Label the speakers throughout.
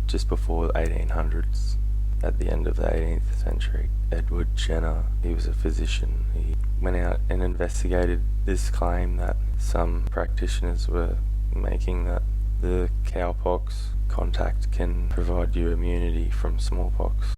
Speaker 1: just before the 1800s, at the end of the 18th century, Edward Jenner, he was a physician. He went out and investigated this claim that some practitioners were making, that the cowpox contact can provide you immunity from smallpox.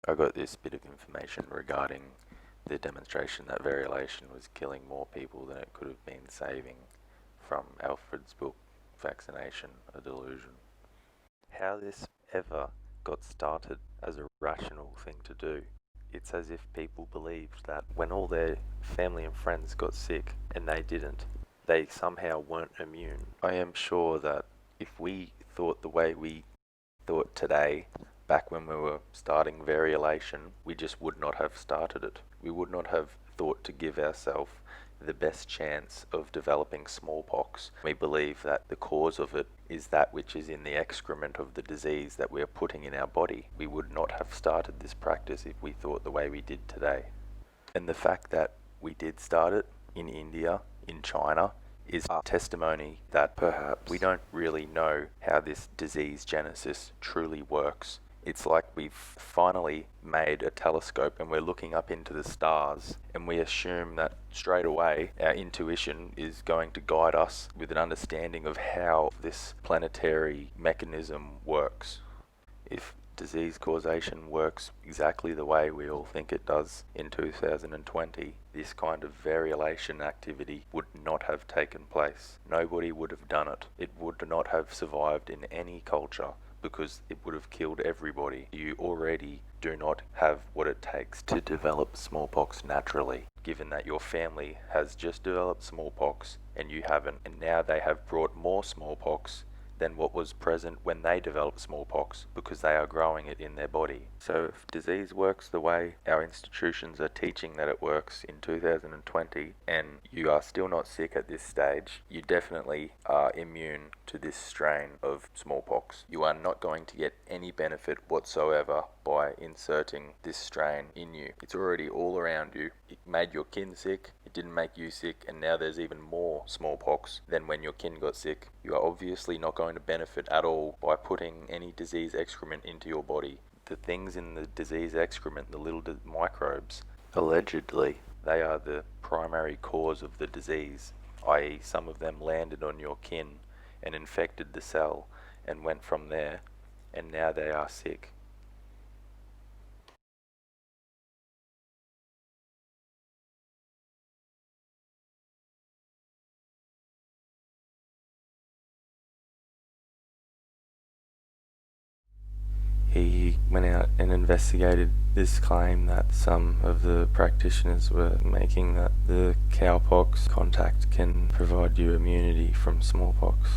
Speaker 1: I got this bit of information regarding the demonstration that variolation was killing more people than it could have been saving from Alfred's book, Vaccination, a Delusion. How this ever got started as a rational thing to do, it's as if people believed that when all their family and friends got sick and they didn't, they somehow weren't immune. I am sure that if we thought the way we thought today, back when we were starting variolation, we just would not have started it. We would not have thought to give ourselves the best chance of developing smallpox. We believe that the cause of it is that which is in the excrement of the disease that we are putting in our body. We would not have started this practice if we thought the way we did today. And the fact that we did start it in India, in China, is a testimony that perhaps we don't really know how this disease genesis truly works. It's like we've finally made a telescope and we're looking up into the stars, and we assume that straight away our intuition is going to guide us with an understanding of how this planetary mechanism works. If disease causation works exactly the way we all think it does in 2020, this kind of variolation activity would not have taken place. Nobody would have done it. It would not have survived in any culture, because it would have killed everybody. You already do not have what it takes to develop smallpox naturally, given that your family has just developed smallpox and you haven't, and now they have brought more smallpox than what was present when they developed smallpox, because they are growing it in their body. So if disease works the way our institutions are teaching that it works in 2020, and you are still not sick at this stage, you definitely are immune to this strain of smallpox. You are not going to get any benefit whatsoever by inserting this strain in you. It's already all around you. It made your kin sick, it didn't make you sick, and now there's even more smallpox than when your kin got sick. You are obviously not going to benefit at all by putting any disease excrement into your body. The things in the disease excrement, the little microbes, allegedly, they are the primary cause of the disease, i.e. some of them landed on your kin and infected the cell and went from there, and now they are sick. He went out and investigated this claim that some of the practitioners were making, that the cowpox contact can provide you immunity from smallpox,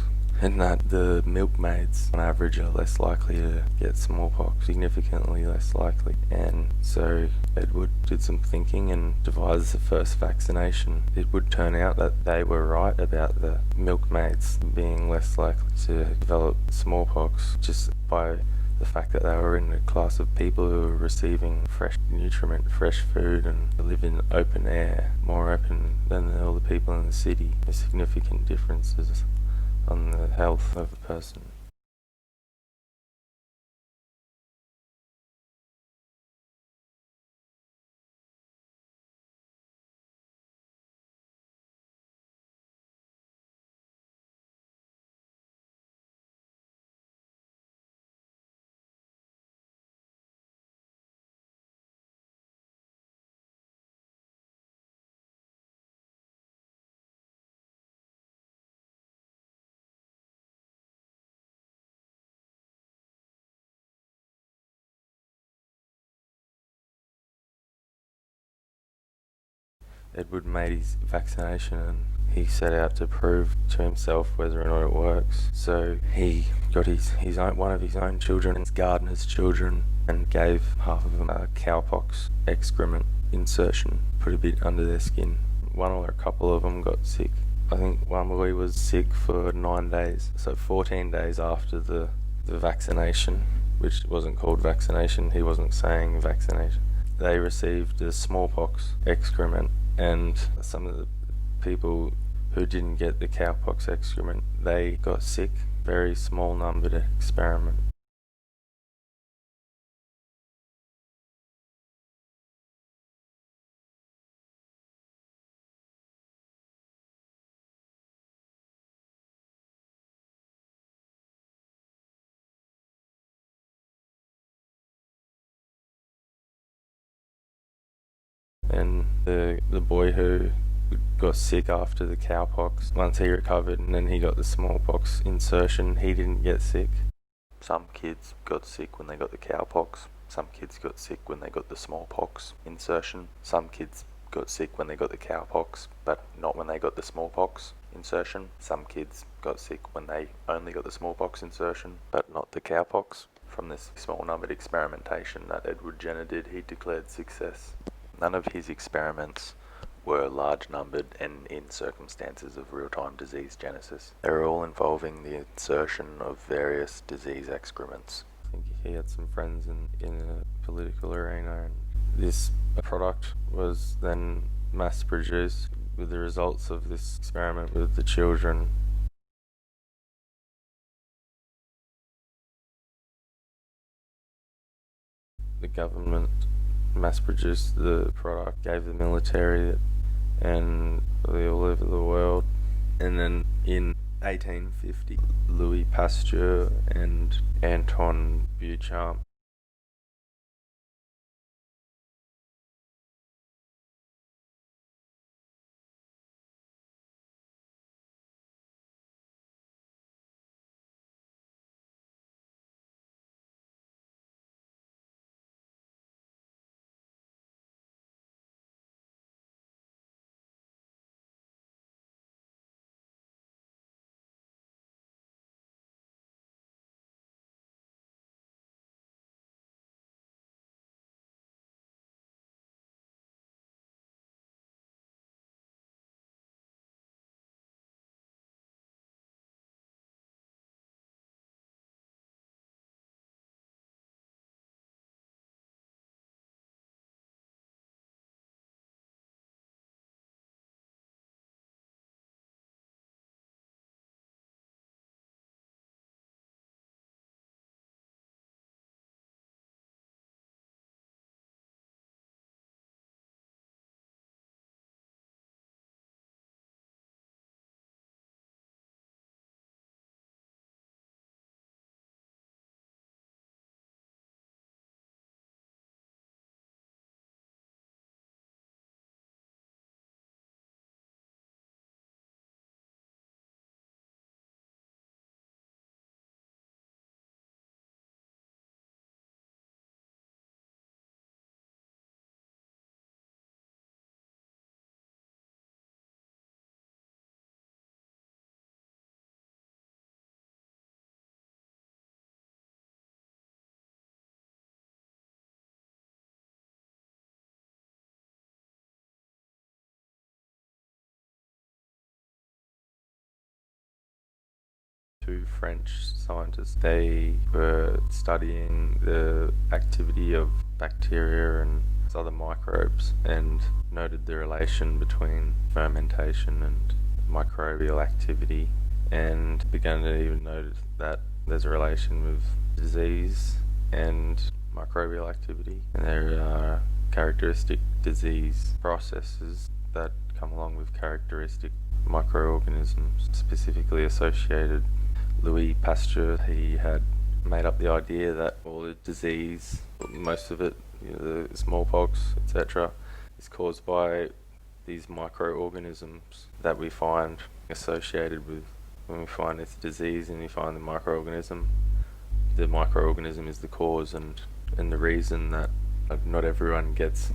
Speaker 1: and that the milkmaids on average are less likely to get smallpox, significantly less likely. And so Edward did some thinking and devised the first vaccination. It would turn out that they were right about the milkmaids being less likely to develop smallpox, just by the fact that they were in a class of people who were receiving fresh nutriment, fresh food, and live in open air, more open than all the people in the city. There's significant differences on the health of a person. Edward made his vaccination and he set out to prove to himself whether or not it works. So he got his own, one of his own children, his gardener's children, and gave half of them a cowpox excrement insertion, put a bit under their skin. One or a couple of them got sick, I think one boy was sick for 9 days, so 14 days after the vaccination, which wasn't called vaccination, he wasn't saying vaccination. They received the smallpox excrement, and some of the people who didn't get the cowpox excrement, they got sick. Very small numbered experiment. And the boy who got sick after the cowpox, once he recovered and then he got the smallpox insertion, he didn't get sick. Some kids got sick when they got the cowpox. Some kids got sick when they got the smallpox insertion. Some kids got sick when they got the cowpox, but not when they got the smallpox insertion. Some kids got sick when they only got the smallpox insertion, but not the cowpox. From this small numbered experimentation that Edward Jenner did, he declared success. None of his experiments were large numbered and in circumstances of real-time disease genesis. They were all involving the insertion of various disease excrements. I think he had some friends in a political arena, and this product was then mass-produced with the results of this experiment with the children. The government mass-produced the product, gave the military it, and all over the world. And then in 1850, Louis Pasteur and Antoine Beauchamp two French scientists. They were studying the activity of bacteria and other microbes and noted the relation between fermentation and microbial activity, and began to even notice that there's a relation with disease and microbial activity, and there are characteristic disease processes that come along with characteristic microorganisms specifically associated. Louis Pasteur, he had made up the idea that all the disease, most of it, the smallpox, etc., is caused by these microorganisms that we find associated with. When we find this disease and we find the microorganism is the cause, and the reason that not everyone gets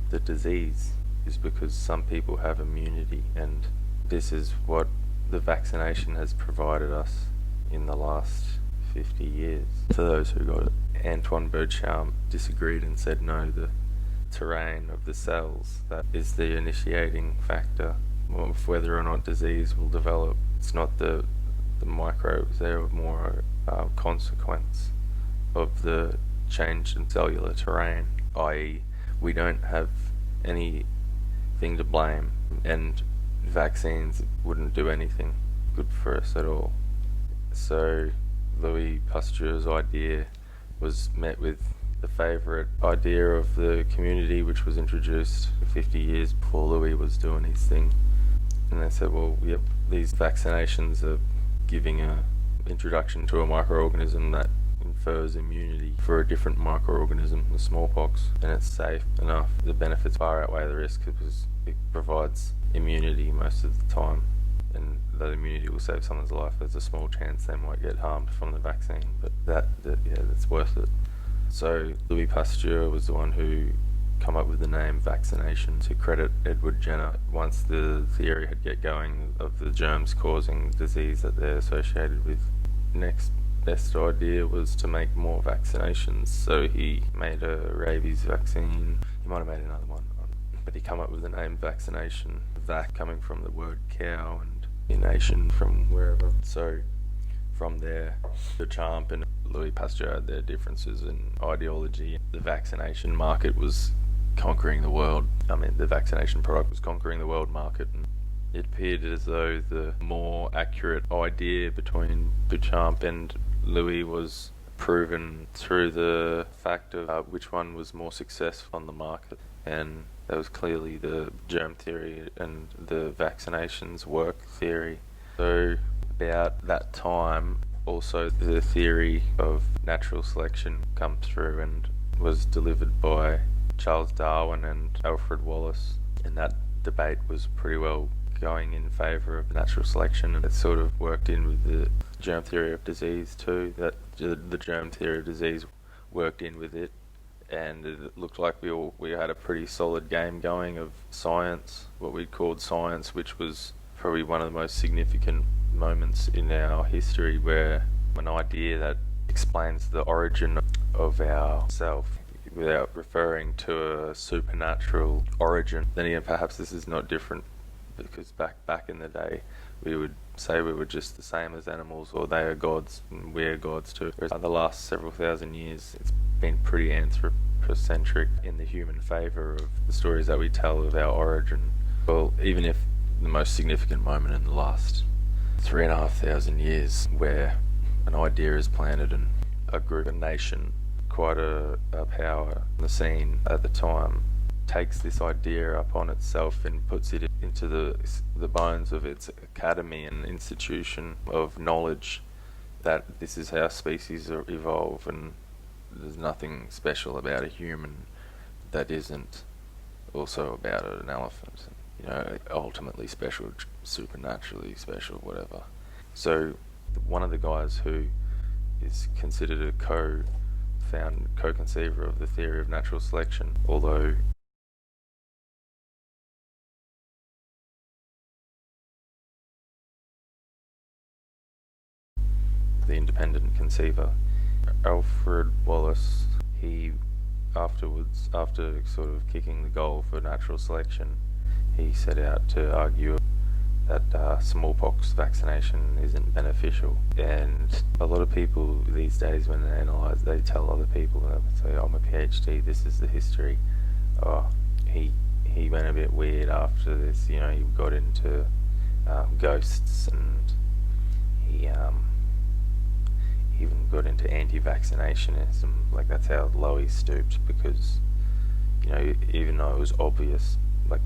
Speaker 1: the disease is because some people have immunity, and this is what the vaccination has provided us in the last 50 years for those who got it. Antoine Beauchamp disagreed and said no, the terrain of the cells, that is the initiating factor
Speaker 2: of whether or not disease will develop. It's not the microbes, they're more consequence of the change in cellular terrain, i.e. we don't have anything to blame, and vaccines wouldn't do anything good for us at all. So Louis Pasteur's idea was met with the favourite idea of the community, which was introduced 50 years before Louis was doing his thing. And they said, well, yep, these vaccinations are giving an introduction to a microorganism that infers immunity for a different microorganism, the smallpox, and it's safe enough. The benefits far outweigh the risk because it provides immunity most of the time, and that immunity will save someone's life. There's a small chance they might get harmed from the vaccine, but that's worth it. So Louis Pasteur was the one who come up with the name Vaccination to credit Edward Jenner once the theory had get going of the germs causing disease that they're associated with. Next best idea was to make more vaccinations, so he made a rabies vaccine. He might have made another one, but he come up with the name Vaccination, vac coming from the word cow and nation from wherever. So from there, Beauchamp and Louis Pasteur had their differences in ideology. The vaccination market was conquering the world. The vaccination product was conquering the world market, and it appeared as though the more accurate idea between Beauchamp and Louis was proven through the fact of which one was more successful on the market, and that was clearly the germ theory and the vaccinations work theory. So about that time, also the theory of natural selection come through and was delivered by Charles Darwin and Alfred Wallace, and that debate was pretty well going in favour of natural selection, and it sort of worked in with the germ theory of disease too, that the germ theory of disease worked in with it, and it looked like we had a pretty solid game going of science, what we called science, which was probably one of the most significant moments in our history, where an idea that explains the origin of our self without referring to a supernatural origin. Then again, perhaps this is not different, because back in the day we would say we were just the same as animals, or they are gods and we are gods too. Whereas the last several thousand years it's been pretty anthropocentric in the human favour of the stories that we tell of our origin. Well, even if the most significant moment in the last 3,500 years, where an idea is planted and a group, a nation, quite a power on the scene at the time, takes this idea upon itself and puts it into the bones of its academy and institution of knowledge, that this is how species evolve, and there's nothing special about a human that isn't also about an elephant. Ultimately special, supernaturally special, whatever. So one of the guys who is considered a co-conceiver of the theory of natural selection, although the independent conceiver, Alfred Wallace, he afterwards, after sort of kicking the goal for natural selection, he set out to argue that smallpox vaccination isn't beneficial. And a lot of people these days, when they analyse, they tell other people, they say, I'm a PhD, this is the history. He went a bit weird after this, he got into ghosts, and he even got into anti-vaccinationism. Like, that's how low he stooped, because even though it was obvious, like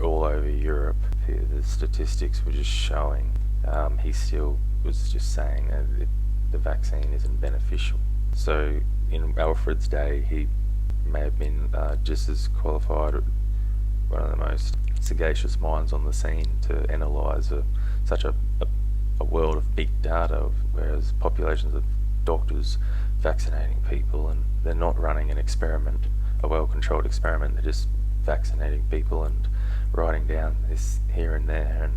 Speaker 2: all over Europe, the statistics were just showing, he still was just saying that the vaccine isn't beneficial. So in Alfred's day, he may have been just as qualified, one of the most sagacious minds on the scene, to analyse such a world of big data, whereas populations of doctors vaccinating people, and they're not running an experiment, a well-controlled experiment, they're just vaccinating people and writing down this here and there,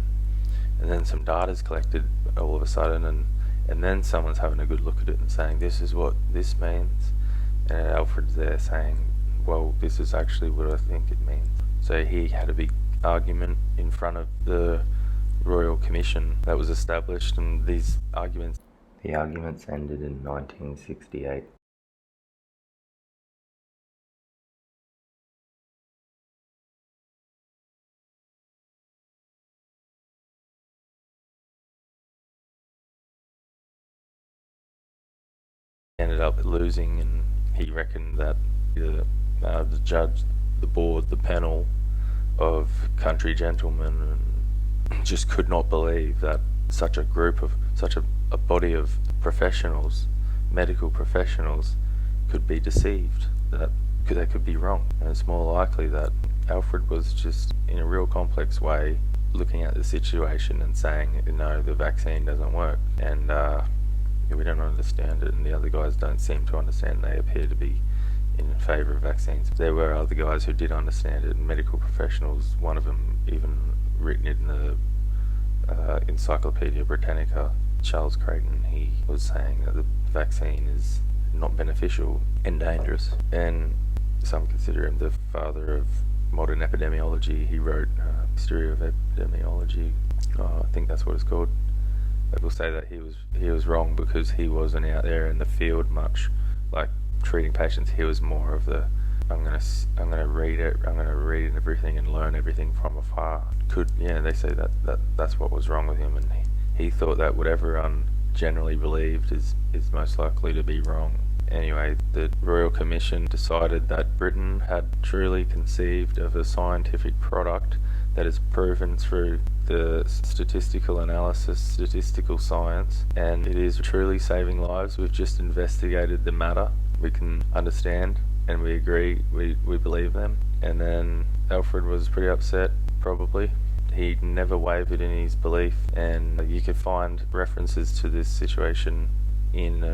Speaker 2: and then some data's collected all of a sudden, and then someone's having a good look at it and saying, this is what this means, and Alfred's there saying, well, this is actually what I think it means. So he had a big argument in front of the Royal Commission that was established, and the arguments ended in 1968. Ended up losing, and he reckoned that the judge, the board, the panel of country gentlemen just could not believe that such a body of professionals, medical professionals, could be deceived, that they could be wrong. And it's more likely that Alfred was just, in a real complex way, looking at the situation and saying, no, the vaccine doesn't work, and we don't understand it, and the other guys don't seem to understand. They appear to be in favour of vaccines. There were other guys who did understand it, and medical professionals, one of them even written it in the Encyclopedia Britannica, Charles Creighton, he was saying that the vaccine is not beneficial and dangerous. And some consider him the father of modern epidemiology. He wrote History of Epidemiology, I think that's what it's called. People say that he was wrong because he wasn't out there in the field much, like treating patients. He was more of the I'm gonna read it, I'm gonna read everything and learn everything from afar. They say that's what was wrong with him, and he thought that what everyone generally believed is most likely to be wrong. Anyway, the Royal Commission decided that Britain had truly conceived of a scientific product that is proven through the statistical analysis, statistical science, and it is truly saving lives. We've just investigated the matter. We can understand and we agree, we believe them. And then Alfred was pretty upset, probably. He never wavered in his belief, and you can find references to this situation in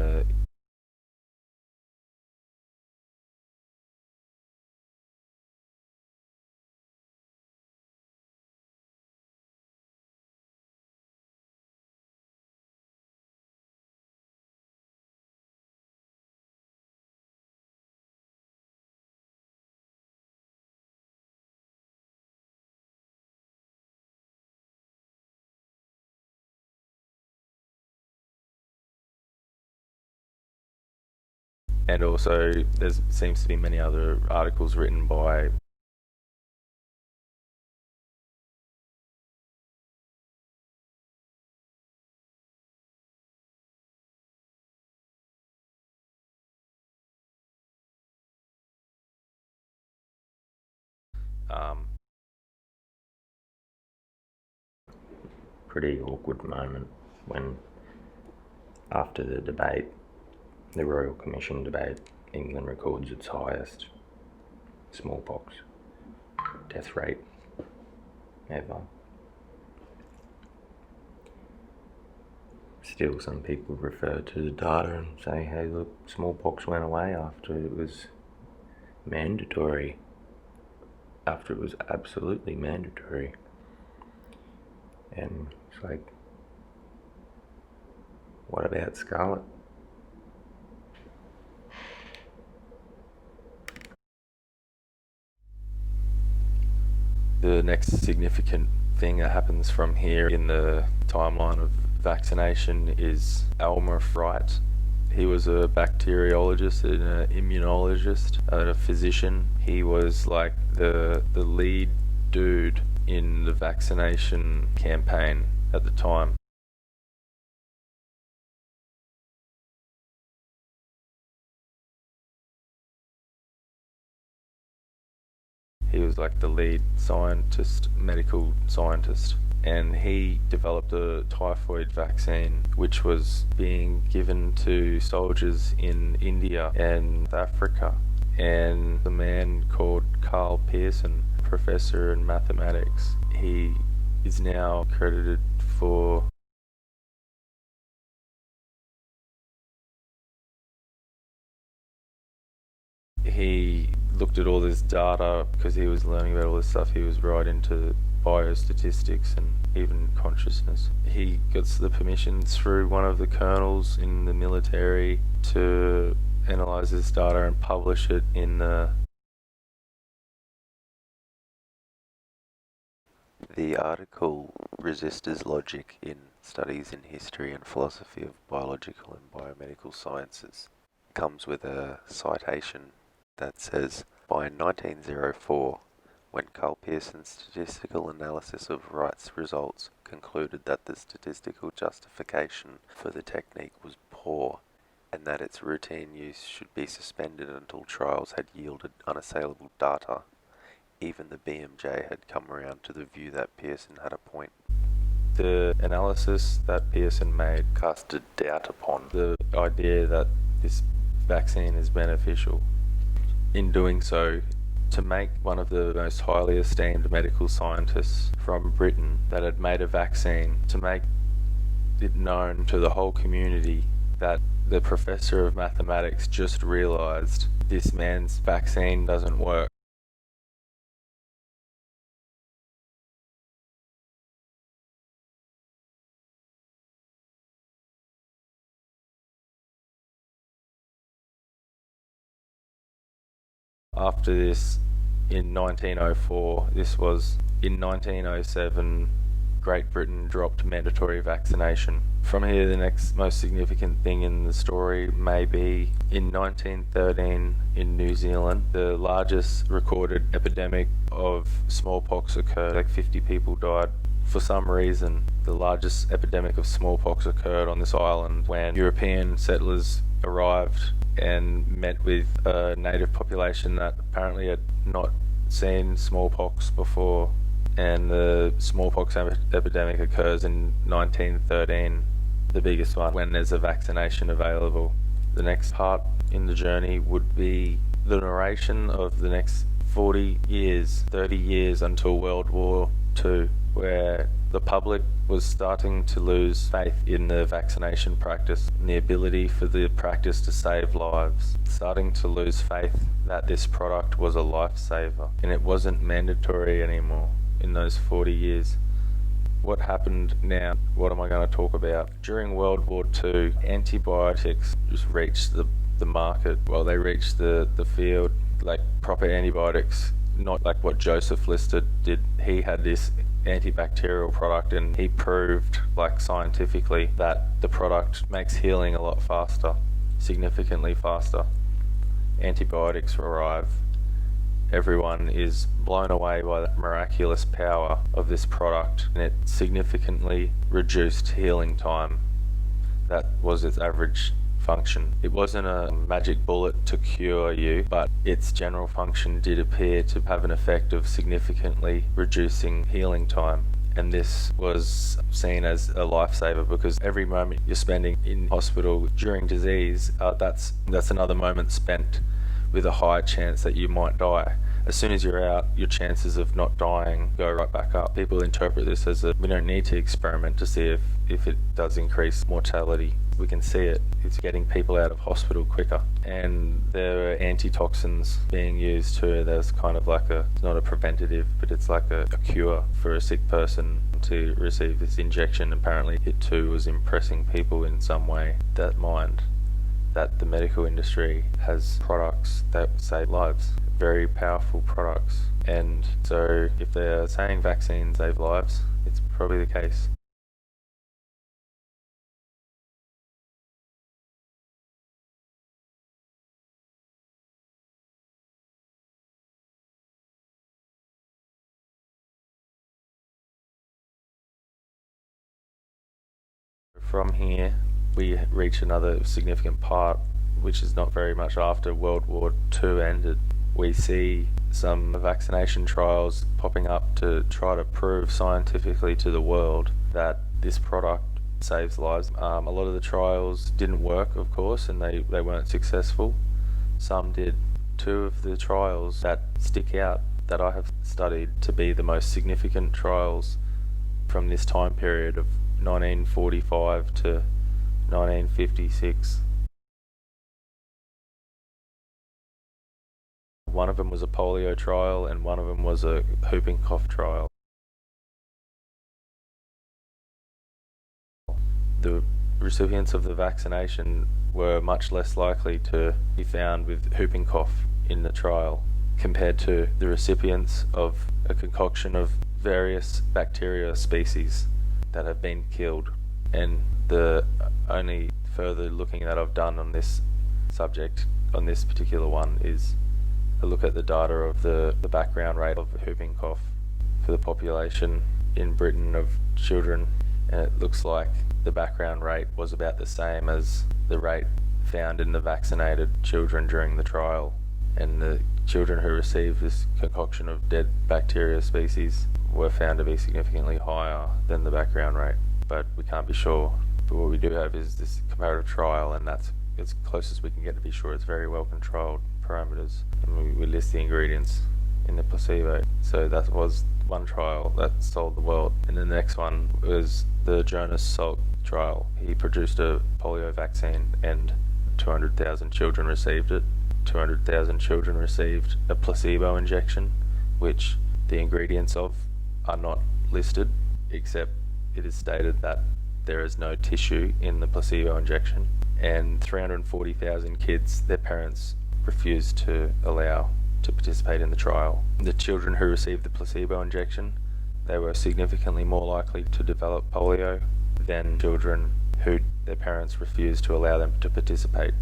Speaker 2: and also there seems to be many other articles written by pretty awkward moment when, after the debate, the Royal Commission debate, England records its highest smallpox death rate ever. Still, some people refer to the data and say, hey look, smallpox went away after it was mandatory, after it was absolutely mandatory. And it's like, what about scarlet? The next significant thing that happens from here in the timeline of vaccination is Elmer Wright. He was a bacteriologist and an immunologist and a physician. He was like the lead dude in the vaccination campaign at the time. He was like the lead scientist, medical scientist, and he developed a typhoid vaccine which was being given to soldiers in India and Africa. And a man called Carl Pearson, professor in mathematics, he is now credited for he looked at all this data because he was learning about all this stuff. He was right into biostatistics and even consciousness. He gets the permission through one of the colonels in the military to analyze this data and publish it in the
Speaker 1: The article Resistors Logic in Studies in History and Philosophy of Biological and Biomedical Sciences comes with a citation that says, by 1904, when Carl Pearson's statistical analysis of Wright's results concluded that the statistical justification for the technique was poor, and that its routine use should be suspended until trials had yielded unassailable data, even the BMJ had come around to the view that Pearson had a point.
Speaker 2: The analysis that Pearson made casted doubt upon the idea that this vaccine is beneficial. In doing so, to make one of the most highly esteemed medical scientists from Britain that had made a vaccine, to make it known to the whole community that the professor of mathematics just realised this man's vaccine doesn't work. After this, in 1904, this was in 1907, Great Britain dropped mandatory vaccination. From here, the next most significant thing in the story may be in 1913 in New Zealand, the largest recorded epidemic of smallpox occurred. Like 50 people died. For some reason, the largest epidemic of smallpox occurred on this island when European settlers arrived and met with a native population that apparently had not seen smallpox before, and the smallpox epidemic occurs in 1913, the biggest one, when there's a vaccination available. The next part in the journey would be the narration of the next 40 years, 30 years until World War II, where the public was starting to lose faith in the vaccination practice and the ability for the practice to save lives, starting to lose faith that this product was a lifesaver and it wasn't mandatory anymore in those 40 years. What happened now? What am I going to talk about? During World War II, antibiotics just reached the market. Well, they reached the field, like proper antibiotics, not like what Joseph Lister did. He had this antibacterial product and he proved, like scientifically, that the product makes healing a lot faster, significantly faster. Antibiotics arrive. Everyone is blown away by the miraculous power of this product, and it significantly reduced healing time. That was its average function. It wasn't a magic bullet to cure you, but its general function did appear to have an effect of significantly reducing healing time. And this was seen as a lifesaver because every moment you're spending in hospital during disease, that's another moment spent with a high chance that you might die. As soon as you're out, your chances of not dying go right back up. People interpret this as we don't need to experiment to see if it does increase mortality. We can see it. It's getting people out of hospital quicker. And there are antitoxins being used too. There's kind of like it's not a preventative, but it's like a cure for a sick person to receive this injection. Apparently it too was impressing people in some way. That mind that the medical industry has products that save lives, very powerful products. And so if they're saying vaccines save lives, it's probably the case. From here, we reach another significant part, which is not very much after World War II ended. We see some vaccination trials popping up to try to prove scientifically to the world that this product saves lives. A lot of the trials didn't work, of course, and they weren't successful. Some did. Two of the trials that stick out that I have studied to be the most significant trials from this time period of 1945 to 1956. One of them was a polio trial and one of them was a whooping cough trial. The recipients of the vaccination were much less likely to be found with whooping cough in the trial compared to the recipients of a concoction of various bacteria species that have been killed, and the only further looking that I've done on this subject, on this particular one, is a look at the data of the background rate of whooping cough for the population in Britain of children, and it looks like the background rate was about the same as the rate found in the vaccinated children during the trial, and the children who received this concoction of dead bacteria species were found to be significantly higher than the background rate, but we can't be sure. But what we do have is this comparative trial, and that's as close as we can get to be sure it's very well controlled parameters, and we list the ingredients in the placebo. So that was one trial that sold the world. And the next one was the Jonas Salk trial. He produced a polio vaccine and 200,000 children received it. 200,000 children received a placebo injection, which the ingredients of are not listed, except it is stated that there is no tissue in the placebo injection. And 340,000 kids, their parents refused to allow to participate in the trial. The children who received the placebo injection, they were significantly more likely to develop polio than children who their parents refused to allow them to participate.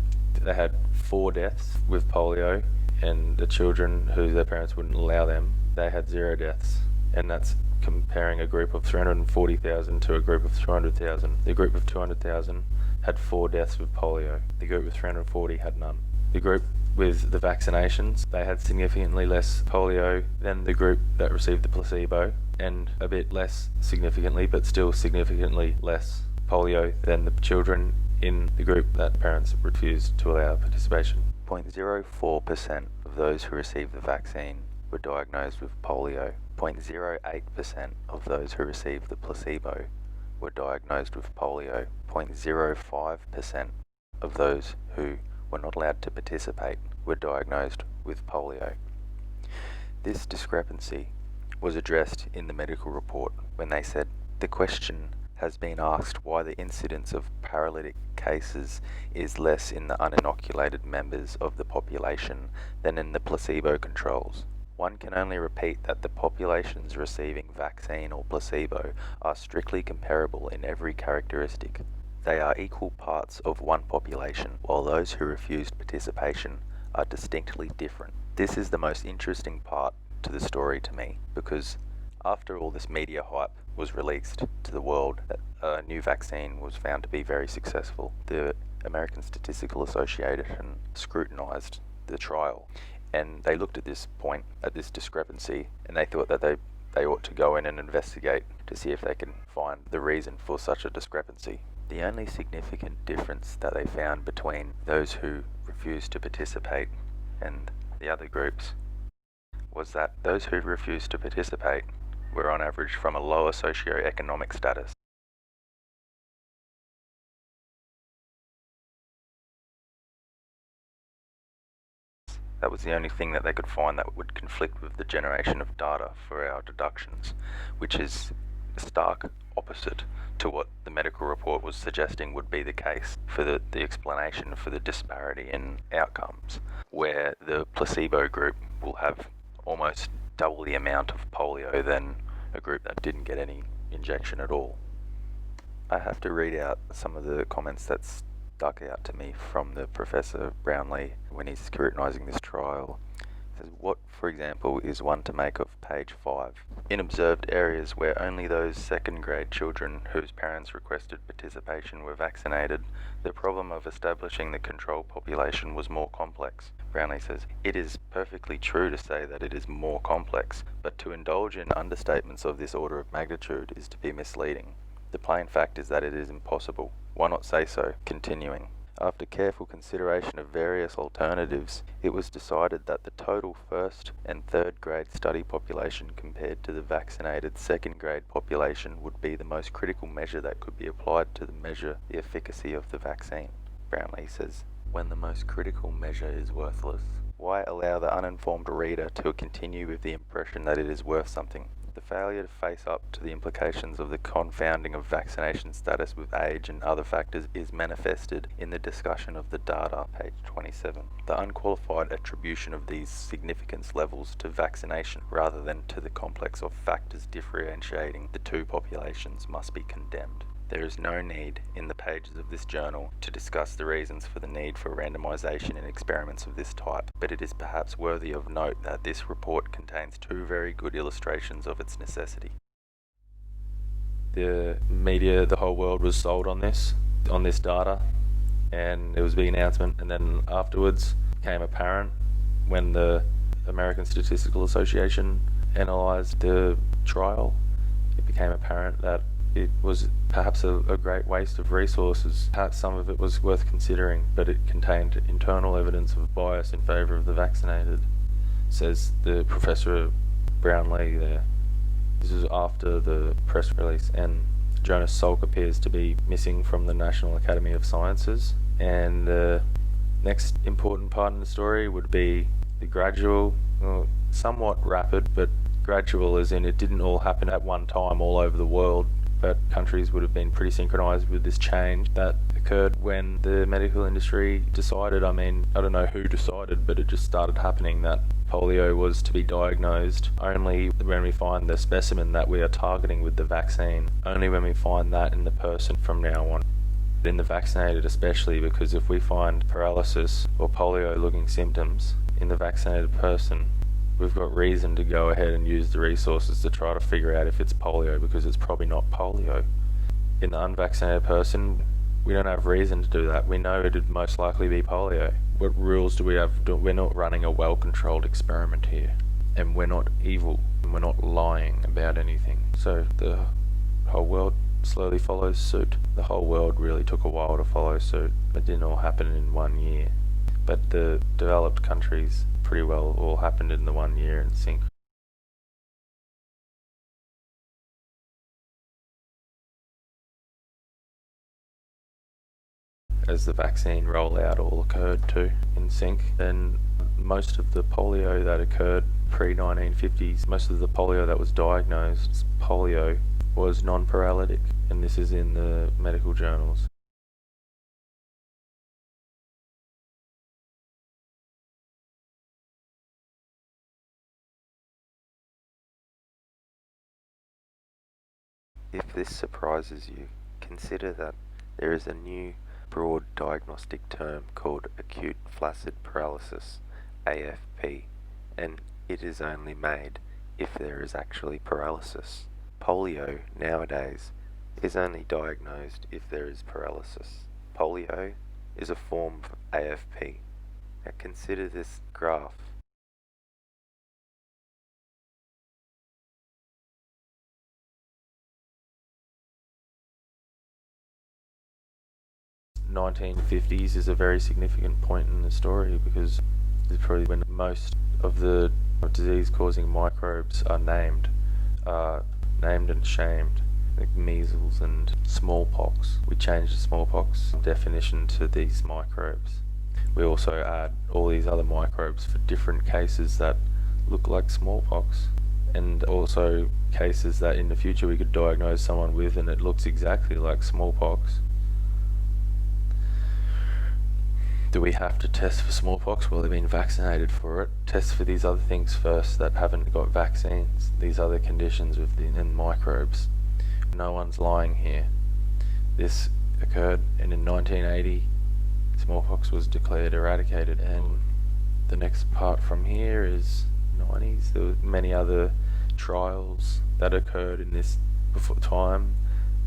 Speaker 2: They had 4 deaths with polio, and the children who their parents wouldn't allow them, they had 0 deaths. And that's comparing a group of 340,000 to a group of 200,000. The group of 200,000 had 4 deaths with polio. The group of 340 had none. The group with the vaccinations, they had significantly less polio than the group that received the placebo, and a bit less significantly, but still significantly less polio than the children in the group that parents refused to allow participation.
Speaker 1: 0.04% of those who received the vaccine were diagnosed with polio. 0.08% of those who received the placebo were diagnosed with polio. 0.05% of those who were not allowed to participate were diagnosed with polio. This discrepancy was addressed in the medical report when they said, the question has been asked why the incidence of paralytic cases is less in the uninoculated members of the population than in the placebo controls. One can only repeat that the populations receiving vaccine or placebo are strictly comparable in every characteristic. They are equal parts of one population, while those who refused participation are distinctly different. This is the most interesting part to the story to me, because after all this media hype was released to the world that a new vaccine was found to be very successful, the American Statistical Association scrutinized the trial, and they looked at this point, at this discrepancy, and they thought that they ought to go in and investigate to see if they can find the reason for such a discrepancy. The only significant difference that they found between those who refused to participate and the other groups was that those who refused to participate were on average from a lower socio-economic status. That was the only thing that they could find that would conflict with the generation of data for our deductions, which is a stark opposite to what the medical report was suggesting would be the case for the explanation for the disparity in outcomes, where the placebo group will have almost double the amount of polio than a group that didn't get any injection at all. I have to read out some of the comments that stuck out to me from the Professor Brownlee when he's scrutinising this trial. It says, what, for example, is one to make of page 5? In observed areas where only those second grade children whose parents requested participation were vaccinated, the problem of establishing the control population was more complex. Brownlee says, it is perfectly true to say that it is more complex, but to indulge in understatements of this order of magnitude is to be misleading. The plain fact is that it is impossible. Why not say so? Continuing. After careful consideration of various alternatives, it was decided that the total first and third grade study population compared to the vaccinated second grade population would be the most critical measure that could be applied to measure the efficacy of the vaccine. Brownlee says, when the most critical measure is worthless, why allow the uninformed reader to continue with the impression that it is worth something? The
Speaker 2: failure to face up to the implications of the confounding of vaccination status with age and other factors is manifested in the discussion of the data, page 27. The unqualified attribution of these significance levels to vaccination rather than to the complex of factors differentiating the two populations must be condemned. There is no need in the pages of this journal to discuss the reasons for the need for randomization in experiments of this type, but it is perhaps worthy of note that this report contains two very good illustrations of its necessity. The media, the whole world was sold on this data, and there was a big announcement, and then afterwards became apparent when the American Statistical Association analysed the trial, it became apparent that it was perhaps a great waste of resources. Perhaps some of it was worth considering, but it contained internal evidence of bias in favour of the vaccinated, says the Professor Brownlee there. This is after the press release, and Jonas Salk appears to be missing from the National Academy of Sciences. And the next important part in the story would be the gradual, somewhat rapid, but gradual as in it didn't all happen at one time all over the world, but countries would have been pretty synchronized with this change that occurred when the medical industry decided, I don't know who decided, but it just started happening, that polio was to be diagnosed only when we find the specimen that we are targeting with the vaccine, only when we find that in the person from now on. In the vaccinated especially, because if we find paralysis or polio looking symptoms in the vaccinated person, we've got reason to go ahead and use the resources to try to figure out if it's polio, because it's probably not polio. In the unvaccinated person, we don't have reason to do that. We know it'd most likely be polio. What rules do we have? We're not running a well-controlled experiment here, and we're not evil, and we're not lying about anything. So the whole world slowly follows suit. The whole world really took a while to follow suit. It didn't all happen in 1 year. But the developed countries pretty well all happened in the 1 year in sync. As the vaccine rollout all occurred too in sync, then most of the polio that occurred pre-1950s, most of the polio that was diagnosed as polio was non-paralytic, and this is in the medical journals. If this surprises you, consider that there is a new broad diagnostic term called acute flaccid paralysis, AFP, and it is only made if there is actually paralysis. Polio, nowadays, is only diagnosed if there is paralysis. Polio is a form of AFP. Now consider this graph. The 1950s is a very significant point in the story, because it's probably when most of the disease-causing microbes are named and shamed, like measles and smallpox. We changed the smallpox definition to these microbes. We also add all these other microbes for different cases that look like smallpox, and also cases that in the future we could diagnose someone with and it looks exactly like smallpox. Do we have to test for smallpox? Well, they've been vaccinated for it. Test for these other things first that haven't got vaccines, these other conditions with the microbes. No one's lying here. This occurred, and in 1980, smallpox was declared eradicated. And the next part from here is 90s. There were many other trials that occurred in this time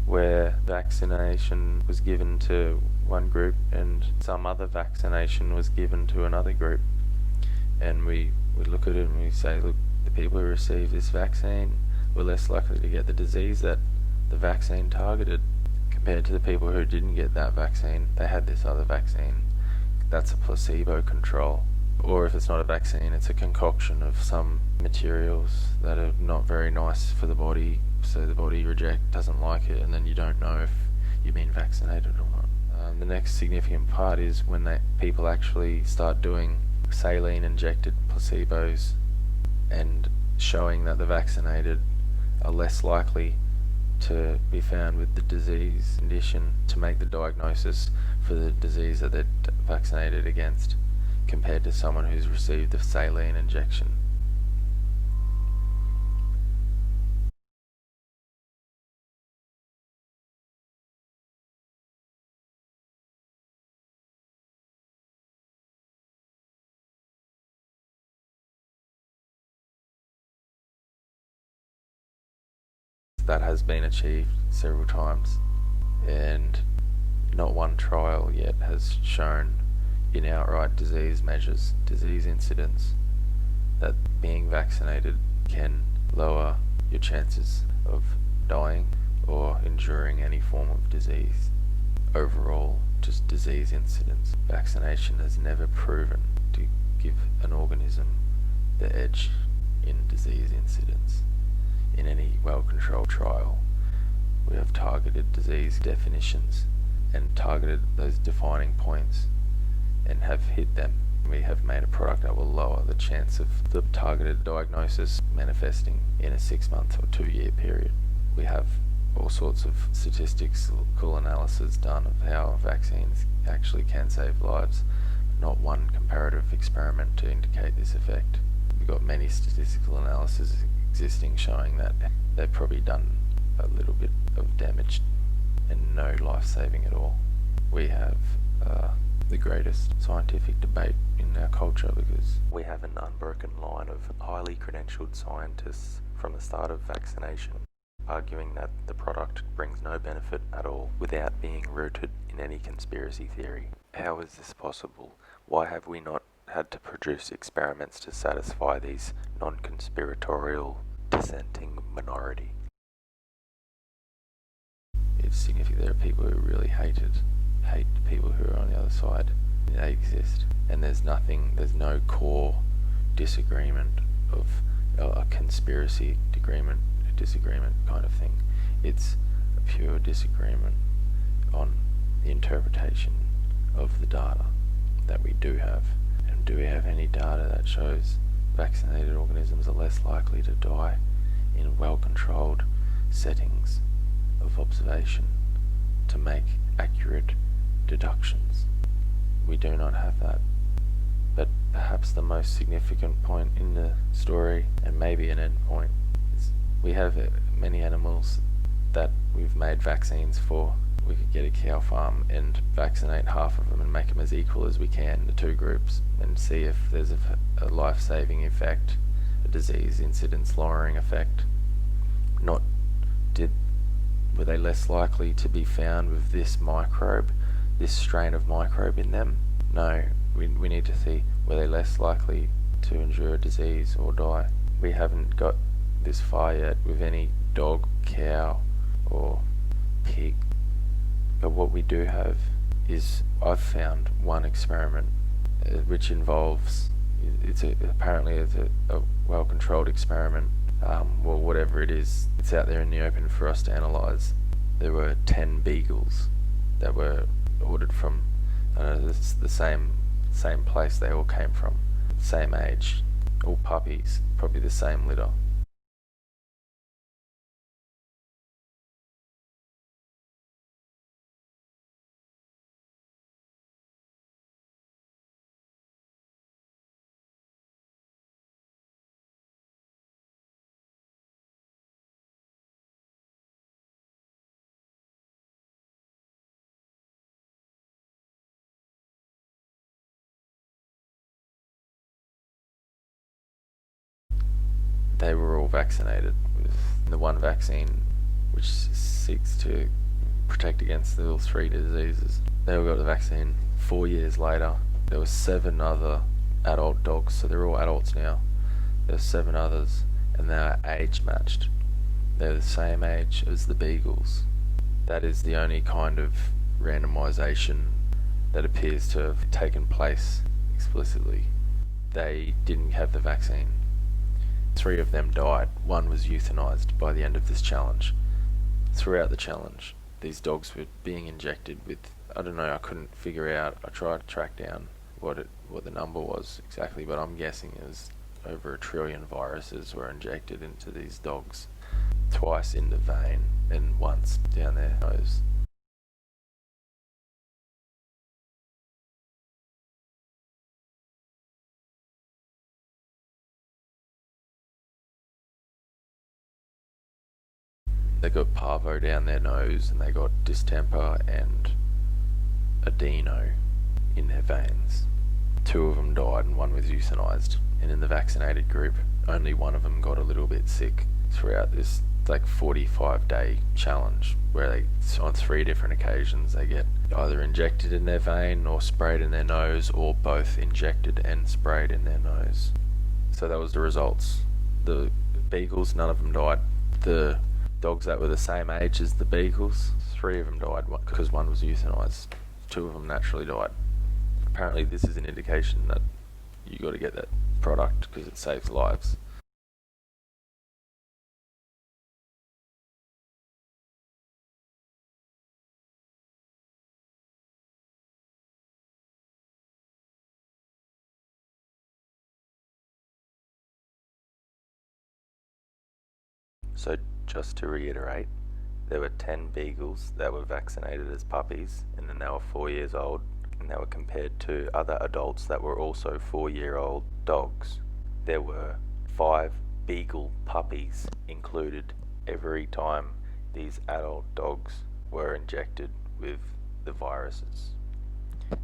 Speaker 2: where vaccination was given to one group and some other vaccination was given to another group. And we look at it and we say, look, the people who received this vaccine were less likely to get the disease that the vaccine targeted compared to the people who didn't get that vaccine. They had this other vaccine. That's a placebo control. Or if it's not a vaccine, it's a concoction of some materials that are not very nice for the body, so the body doesn't like it, and then you don't know if you've been vaccinated or not. The next significant part is when people actually start doing saline injected placebos and showing that the vaccinated are less likely to be found with the disease condition to make the diagnosis for the disease that they're vaccinated against, compared to someone who's received the saline injection. That has been achieved several times, and not one trial yet has shown in outright disease measures, disease incidence, that being vaccinated can lower your chances of dying or enduring any form of disease. Overall, just disease incidence. Vaccination has never proven to give an organism the edge in disease incidence. In any well-controlled trial, we have targeted disease definitions and targeted those defining points and have hit them. We have made a product that will lower the chance of the targeted diagnosis manifesting in a 6-month or 2-year period. We have all sorts of statistical analysis done of how vaccines actually can save lives. Not one comparative experiment to indicate this effect. We've got many statistical analyses existing showing that they've probably done a little bit of damage and no life saving at all. We have the greatest scientific debate in our culture because
Speaker 1: we have an unbroken line of highly credentialed scientists from the start of vaccination arguing that the product brings no benefit at all without being rooted in any conspiracy theory. How is this possible? Why have we not had to produce experiments to satisfy these non-conspiratorial dissenting minority?
Speaker 2: it's significant. There are people who really hate the people who are on the other side. They exist, and there's no core disagreement of a conspiracy disagreement kind of thing. It's a pure disagreement on the interpretation of the data that we do have. And do we have any data that shows vaccinated organisms are less likely to die in well-controlled settings of observation to make accurate deductions? We do not have that. But perhaps the most significant point in the story, and maybe an end point, is we have many animals that we've made vaccines for. We could get a cow farm and vaccinate half of them and make them as equal as we can, the two groups, and see if there's a life-saving effect, a disease incidence lowering effect. Were they less likely to be found with this microbe, this strain of microbe in them? No, we need to see, were they less likely to endure a disease or die? We haven't got this far yet with any dog, cow, or pig. But what we do have is, I've found one experiment which involves, apparently it's a well-controlled experiment, well, whatever it is, it's out there in the open for us to analyse. There were 10 beagles that were ordered from the same place they all came from, same age, all puppies, probably the same litter. They were all vaccinated with the one vaccine which seeks to protect against all 3 diseases. They all got the vaccine. 4 years later, there were 7 other adult dogs, so they're all adults now. There were 7 others, and they are age matched. They're the same age as the beagles. That is the only kind of randomization that appears to have taken place explicitly. They didn't have the vaccine. 3 of them died. 1 was euthanized by the end of this challenge. Throughout the challenge, these dogs were being injected with, I don't know, I couldn't figure out. I tried to track down what the number was exactly, but I'm guessing it was over 1 trillion viruses were injected into these dogs. twice in the vein and once down their nose. They got parvo down their nose and they got distemper and adeno in their veins. 2 of them died and 1 was euthanized. And in the vaccinated group, only 1 of them got a little bit sick throughout this 45-day challenge, where they, on 3 different occasions, they get either injected in their vein or sprayed in their nose, or both injected and sprayed in their nose. So that was the results. The beagles, none of them died. The dogs that were the same age as the beagles, 3 of them died because 1 was euthanized. 2 of them naturally died. Apparently this is an indication that you got to get that product because it saves lives.
Speaker 1: So just to reiterate, there were 10 beagles that were vaccinated as puppies, and then they were 4 years old, and they were compared to other adults that were also 4-year-old dogs. There were 5 beagle puppies included every time these adult dogs were injected with the viruses.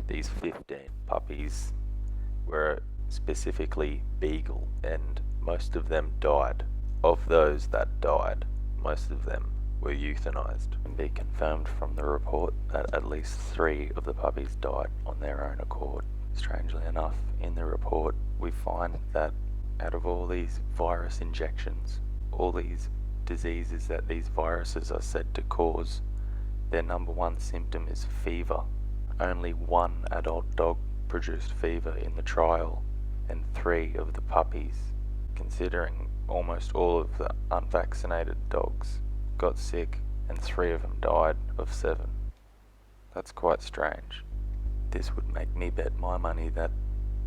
Speaker 1: These 15 puppies were specifically beagle, and most of them died. Of those that died, most of them were euthanized. It can be confirmed from the report that at least 3 of the puppies died on their own accord. Strangely enough, in the report we find that out of all these virus injections, all these diseases that these viruses are said to cause, their number 1 symptom is fever. Only 1 adult dog produced fever in the trial, and 3 of the puppies. Considering almost all of the unvaccinated dogs got sick and 3 of them died of 7. That's quite strange. This would make me bet my money that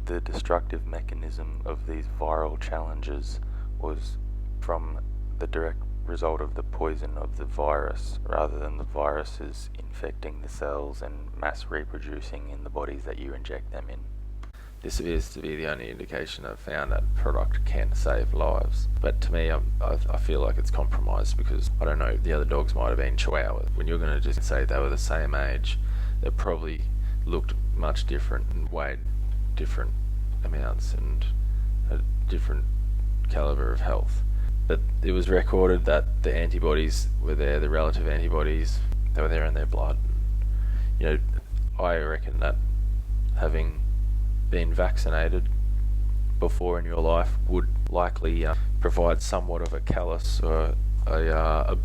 Speaker 1: the destructive mechanism of these viral challenges was from the direct result of the poison of the virus, rather than the viruses infecting the cells and mass reproducing in the bodies that you inject them in.
Speaker 2: This appears to be the only indication I've found that product can save lives. But to me, I feel like it's compromised because, I don't know, the other dogs might have been Chihuahuas. When you're going to just say they were the same age, they probably looked much different and weighed different amounts and a different caliber of health. But it was recorded that the antibodies were there, the relative antibodies, they were there in their blood. You know, I reckon that having been vaccinated before in your life would likely provide somewhat of a callus or a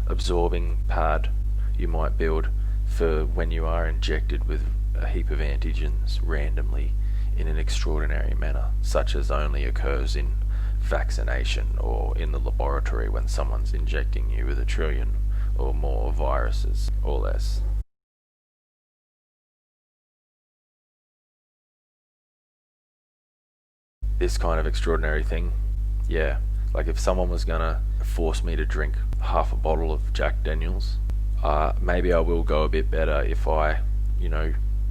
Speaker 2: absorbing pad you might build for when you are injected with a heap of antigens randomly in an extraordinary manner, such as only occurs in vaccination or in the laboratory when someone's injecting you with 1 trillion or more viruses or less. This kind of extraordinary thing, yeah, like if someone was gonna force me to drink half a bottle of Jack Daniels, maybe I will go a bit better if I,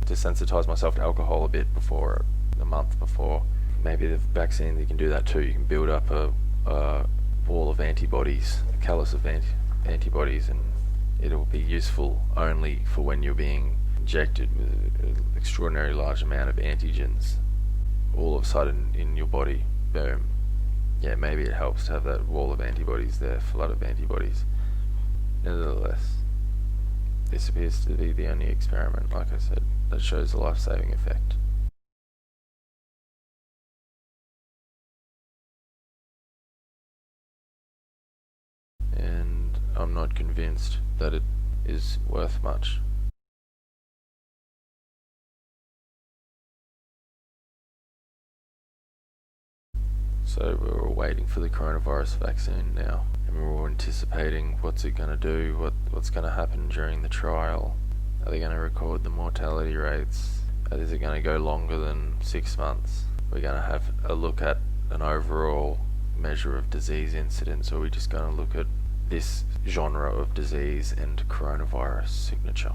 Speaker 2: desensitize myself to alcohol a bit before, a month before. Maybe the vaccine, you can do that too. You can build up a wall of antibodies, a callus of antibodies, and it'll be useful only for when you're being injected with an extraordinarily large amount of antigens all of a sudden in your body. Boom. Yeah, maybe it helps to have that wall of antibodies there, flood of antibodies. Nevertheless, this appears to be the only experiment, like I said, that shows a life-saving effect. And I'm not convinced that it is worth much. So we're all waiting for the coronavirus vaccine now, and we're all anticipating what's it going to do, what's going to happen during the trial. Are they going to record the mortality rates? Is it going to go longer than 6 months? We're going to have a look at an overall measure of disease incidence, or are we just going to look at this genre of disease and coronavirus signature?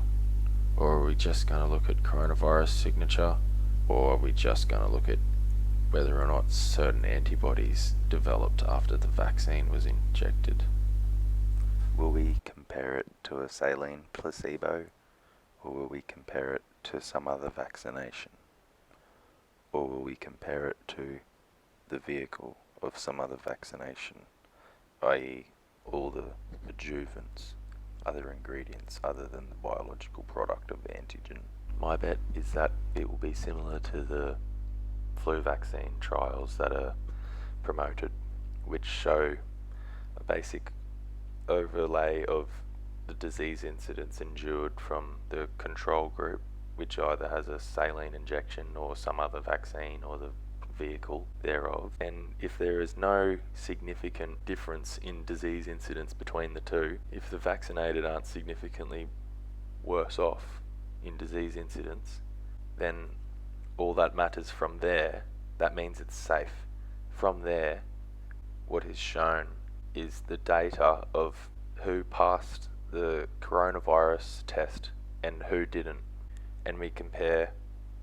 Speaker 2: Or are we just going to look at coronavirus signature? Or are we just going to look at whether or not certain antibodies developed after the vaccine was injected?
Speaker 1: Will we compare it to a saline placebo, or will we compare it to some other vaccination? Or will we compare it to the vehicle of some other vaccination, i.e. all the adjuvants, other ingredients other than the biological product of antigen? My bet is that it will be similar to the flu vaccine trials that are promoted, which show a basic overlay of the disease incidence endured from the control group, which either has a saline injection or some other vaccine or the vehicle thereof. And if there is no significant difference in disease incidence between the two, if the vaccinated aren't significantly worse off in disease incidence, then all that matters from there, that means it's safe. From there, what is shown is the data of who passed the coronavirus test and who didn't. And we compare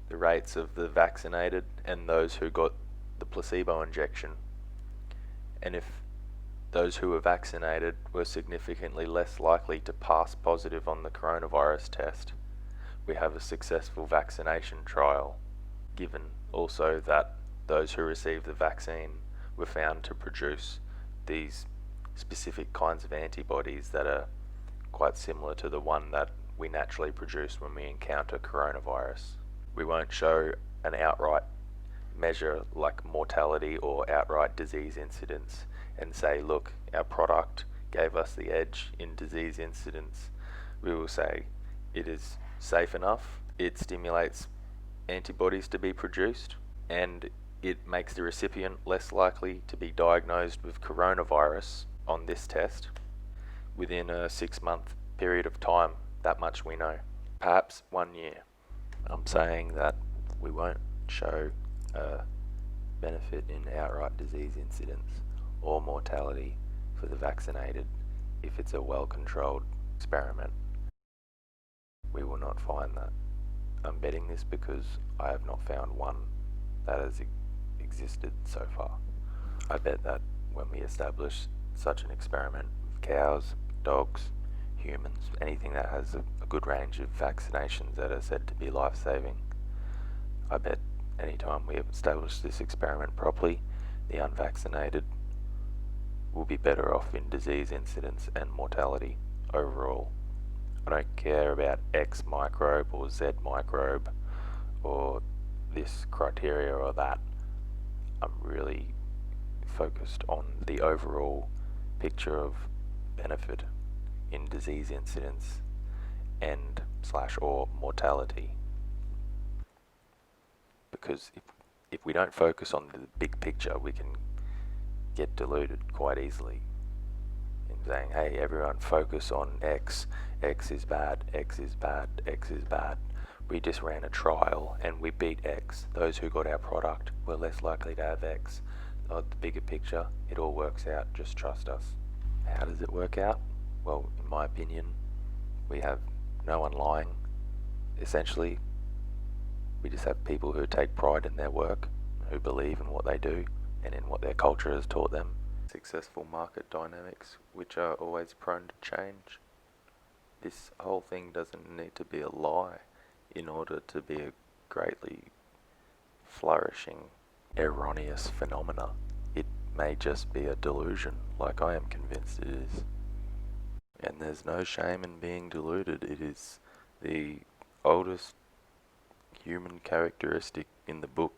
Speaker 1: the rates of the vaccinated and those who got the placebo injection. And if those who were vaccinated were significantly less likely to pass positive on the coronavirus test, we have a successful vaccination trial, given also that those who received the vaccine were found to produce these specific kinds of antibodies that are quite similar to the one that we naturally produce when we encounter coronavirus. We won't show an outright measure like mortality or outright disease incidence and say, look, our product gave us the edge in disease incidence. We will say it is safe enough, it stimulates antibodies to be produced, and it makes the recipient less likely to be diagnosed with coronavirus on this test within a 6-month period of time. That much we know. Perhaps 1 year. I'm saying that we won't show a benefit in outright disease incidence or mortality for the vaccinated if it's a well-controlled experiment. We will not find that. I'm betting this because I have not found one that has existed so far. I bet that when we establish such an experiment with cows, dogs, humans, anything that has a good range of vaccinations that are said to be life-saving, I bet anytime we have established this experiment properly, the unvaccinated will be better off in disease incidence and mortality overall. I don't care about X microbe or Z microbe or this criteria or that. I'm really focused on the overall picture of benefit in disease incidence and / or mortality. Because if we don't focus on the big picture, we can get deluded quite easily in saying, hey, everyone focus on X. X is bad, X is bad, X is bad. We just ran a trial and we beat X. Those who got our product were less likely to have X. The bigger picture, it all works out, just trust us. How does it work out? Well, in my opinion, we have no one lying. Essentially, we just have people who take pride in their work, who believe in what they do and in what their culture has taught them. Successful market dynamics, which are always prone to change. This whole thing doesn't need to be a lie in order to be a greatly flourishing, erroneous phenomena. It may just be a delusion, like I am convinced it is. And there's no shame in being deluded. It is the oldest human characteristic in the book.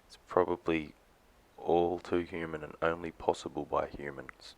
Speaker 1: It's probably all too human and only possible by humans.